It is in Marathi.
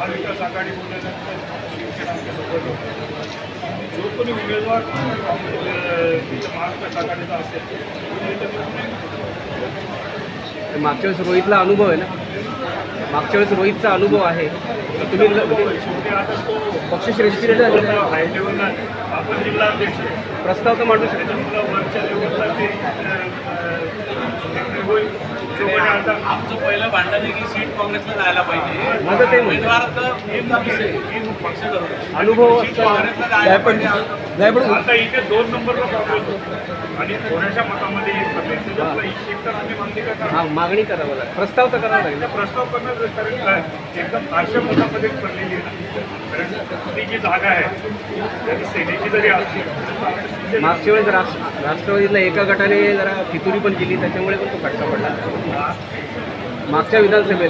महाविकास आघाडी बोलल्यानंतर शिवसेना आमच्यासोबत होतं. जो कोणी उमेदवार महाविकास आघाडीचा असेल मागच्या वेळेस रोहितला अनुभव आहे ना, मागच्या वेळेस रोहितचा अनुभव आहे. तर तुम्ही शेवटी आता तो पक्षश्रेष्ठी हाय लेवलला आपण जिल्हाध्यक्ष प्रस्ताव तर मांडू शकतो. त्याच्यामुळं वरच्या लेवलला ते निर्णय होईल. जो कोणी आता आमचं पहिलं भांडण आहे की सीट काँग्रेसला जायला पाहिजे. माझं ते म्हणणं. उमेदवार तर पक्ष ठरवतो. अनुभव काँग्रेसला जायला पाहिजे. आता इथे 2 नंबरला काँग्रेस होतं आणि थोड्याशा मतामध्ये एक पडले. त्याच्यामुळे ही सीट तर आम्ही मागणी करणार. हां, मागणी करावं लागेल, प्रस्ताव तर करावा लागेल. त्याचा प्रस्ताव करणार कारण एकदम आशा मतामध्ये पडलेली आहे. कारण ती जी जागा आहे त्याची सेनेची जरी असली मागच्या वेळेस राष्ट्रवादीतला एका गटाने जरा फितुरी पण केली, त्याच्यामुळे पण तो फटका पडला मागच्या विधानसभेत.